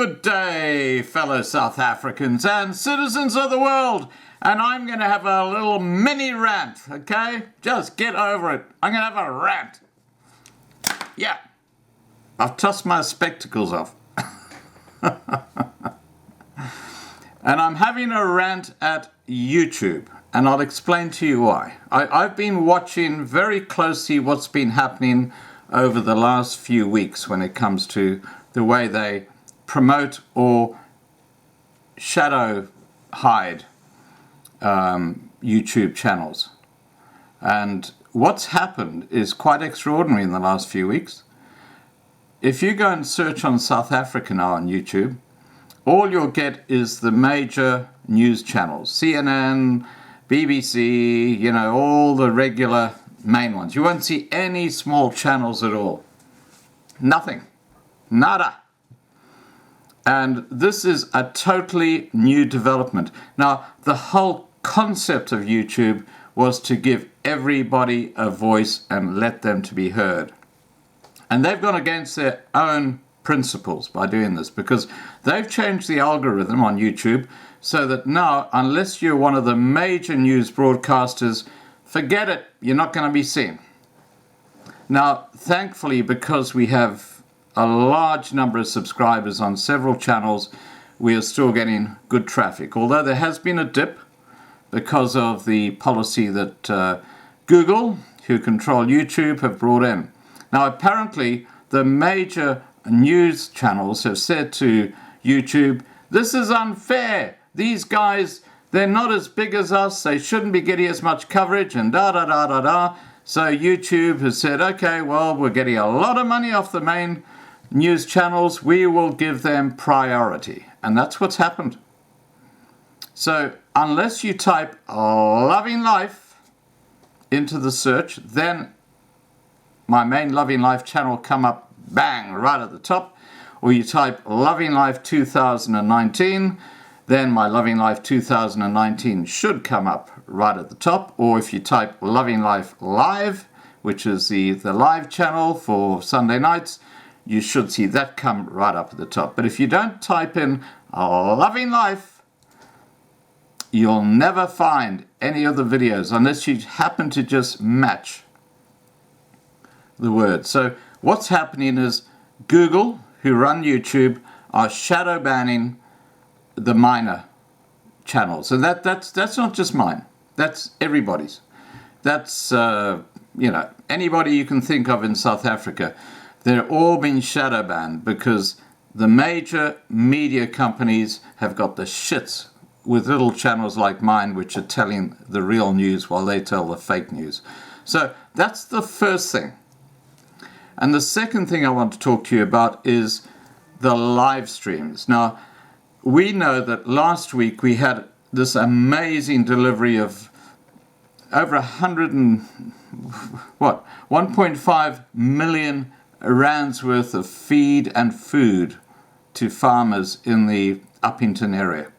Good day, fellow South Africans and citizens of the world. And I'm going to have a little mini rant, okay? Just get over it. I'm going to have a rant. Yeah. I've tossed my spectacles off. And I'm having a rant at YouTube. And I'll explain to you why. I've been watching very closely what's been happening over the last few weeks when it comes to the way they promote or shadow hide YouTube channels. And what's happened is quite extraordinary in the last few weeks. If you go and search on South Africa now on YouTube, all you'll get is the major news channels, CNN, BBC, you know, all the regular main ones. You won't see any small channels at all. Nothing. Nada. And this is a totally new development. Now, the whole concept of YouTube was to give everybody a voice and let them to be heard. And they've gone against their own principles by doing this, because they've changed the algorithm on YouTube so that now, unless you're one of the major news broadcasters, forget it, you're not going to be seen. Now, thankfully, because we have a large number of subscribers on several channels, we are still getting good traffic. Although there has been a dip because of the policy that Google, who control YouTube, have brought in. Now, apparently, the major news channels have said to YouTube, this is unfair. These guys, they're not as big as us. They shouldn't be getting as much coverage and da-da-da-da-da. So YouTube has said, okay, well, we're getting a lot of money off the main news channels. We will give them priority. And that's what's happened. So unless you type Loving Life into the search, then my main Loving Life channel come up, bang, right at the top. Or you type Loving Life 2019, then my Loving Life 2019 should come up right at the top. Or if you type Loving Life Live, which is the live channel for Sunday nights, you should see that come right up at the top. But if you don't type in Loving Life, you'll never find any of the videos unless you happen to just match the word. So what's happening is Google, who run YouTube, are shadow banning the minor channels. And that's not just mine. That's everybody's. That's, anybody you can think of in South Africa. They're all being shadow banned because the major media companies have got the shits with little channels like mine, which are telling the real news while they tell the fake news. So that's the first thing. And the second thing I want to talk to you about is the live streams. Now, we know that last week we had this amazing delivery of over 1.5 million rands worth of feed and food to farmers in the Uppington area.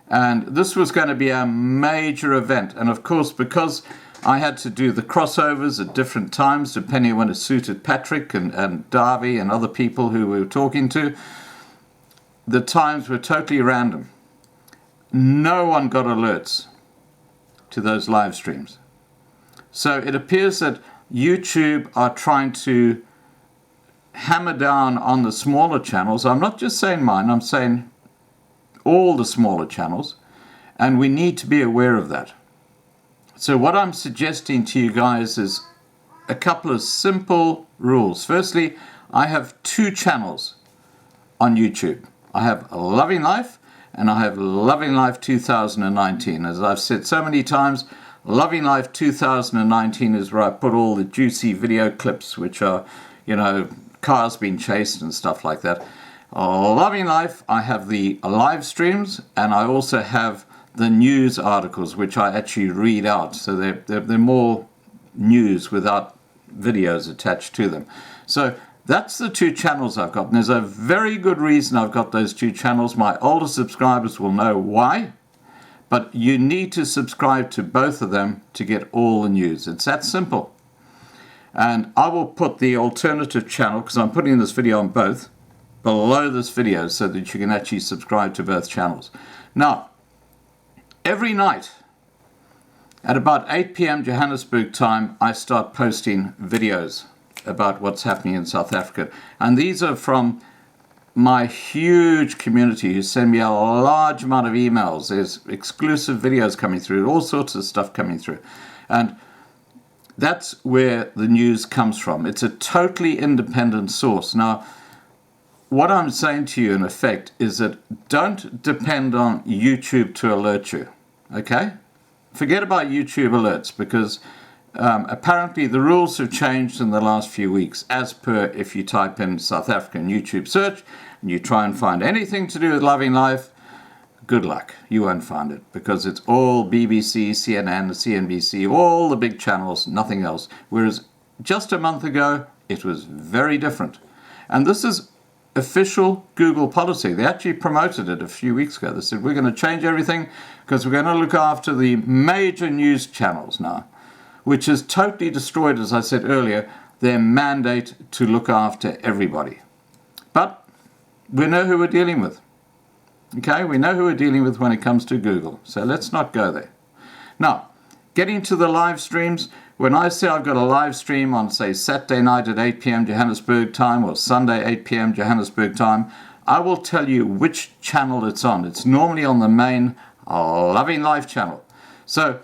And this was going to be a major event. And of course, because I had to do the crossovers at different times, depending on when it suited Patrick and Davy and other people who we were talking to, the times were totally random. No one got alerts to those live streams. So it appears that YouTube are trying to hammer down on the smaller channels. I'm not just saying mine, I'm saying all the smaller channels, and we need to be aware of that. So what I'm suggesting to you guys is a couple of simple rules. Firstly, I have two channels on YouTube. I have Loving Life and I have Loving Life 2019. As I've said so many times, Loving Life 2019 is where I put all the juicy video clips, which are, cars being chased and stuff like that. Loving Life, I have the live streams, and I also have the news articles, which I actually read out. So they're more news without videos attached to them. So that's the two channels I've got. And there's a very good reason I've got those two channels. My older subscribers will know why. But you need to subscribe to both of them to get all the news. It's that simple. And I will put the alternative channel, because I'm putting this video on both, below this video so that you can actually subscribe to both channels. Now, every night at about 8 p.m. Johannesburg time, I start posting videos about what's happening in South Africa. And these are from my huge community who send me a large amount of emails. There's exclusive videos coming through, all sorts of stuff coming through. And that's where the news comes from. It's a totally independent source. Now, what I'm saying to you in effect is that don't depend on YouTube to alert you, okay? Forget about YouTube alerts, because apparently the rules have changed in the last few weeks, as per if you type in South African YouTube search and you try and find anything to do with Loving Life, good luck. You won't find it, because it's all BBC, CNN, CNBC, all the big channels, nothing else. Whereas just a month ago, it was very different. And this is official Google policy. They actually promoted it a few weeks ago. They said, we're going to change everything because we're going to look after the major news channels now, which has totally destroyed, as I said earlier, their mandate to look after everybody. But we know who we're dealing with. Okay, we know who we're dealing with when it comes to Google. So let's not go there. Now, getting to the live streams, when I say I've got a live stream on, say, Saturday night at 8 p.m. Johannesburg time or Sunday 8 p.m. Johannesburg time, I will tell you which channel it's on. It's normally on the main Loving Life channel. So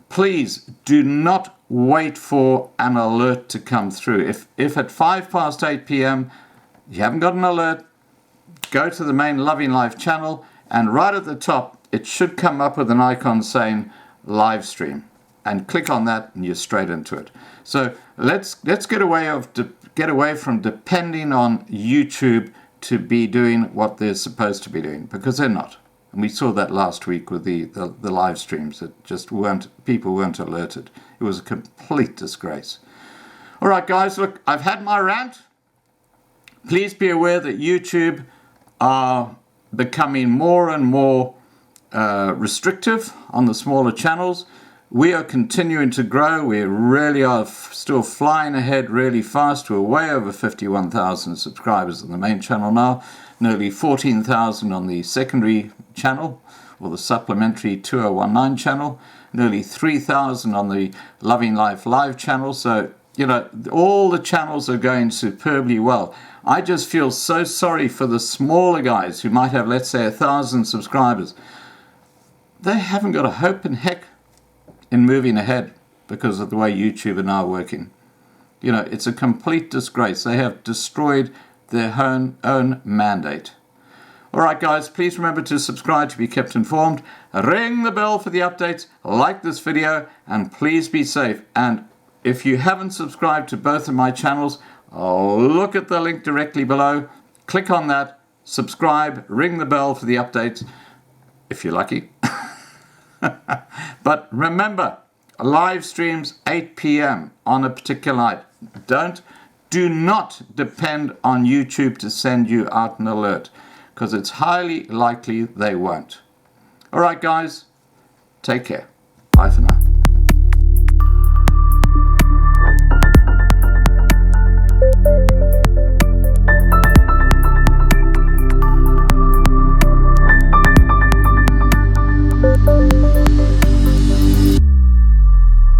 please do not wait for an alert to come through. If at 8 p.m. you haven't got an alert, go to the main Loving Life channel, and right at the top it should come up with an icon saying live stream, and click on that and you're straight into it. So let's get away from depending on YouTube to be doing what they're supposed to be doing, because they're not. And we saw that last week with the live streams that just people weren't alerted. It was a complete disgrace. All right, guys, look, I've had my rant. Please be aware that YouTube are becoming more and more restrictive on the smaller channels. We are continuing to grow. We really are still flying ahead really fast. We're way over 51,000 subscribers on the main channel now, nearly 14,000 on the secondary channel, or the supplementary 2019 channel, nearly 3,000 on the Loving Life Live channel. So, you know, all the channels are going superbly well. I just feel so sorry for the smaller guys who might have, let's say, 1,000 subscribers. They haven't got a hope in heck in moving ahead because of the way YouTube are now working. You know, it's a complete disgrace. They have destroyed their own mandate. All right, guys, please remember to subscribe to be kept informed. Ring the bell for the updates. Like this video, and please be safe. And if you haven't subscribed to both of my channels, look at the link directly below. Click on that, subscribe, ring the bell for the updates, if you're lucky. But remember, live streams 8 p.m. on a particular night. Do not depend on YouTube to send you out an alert, because it's highly likely they won't. All right, guys, take care. Bye for now.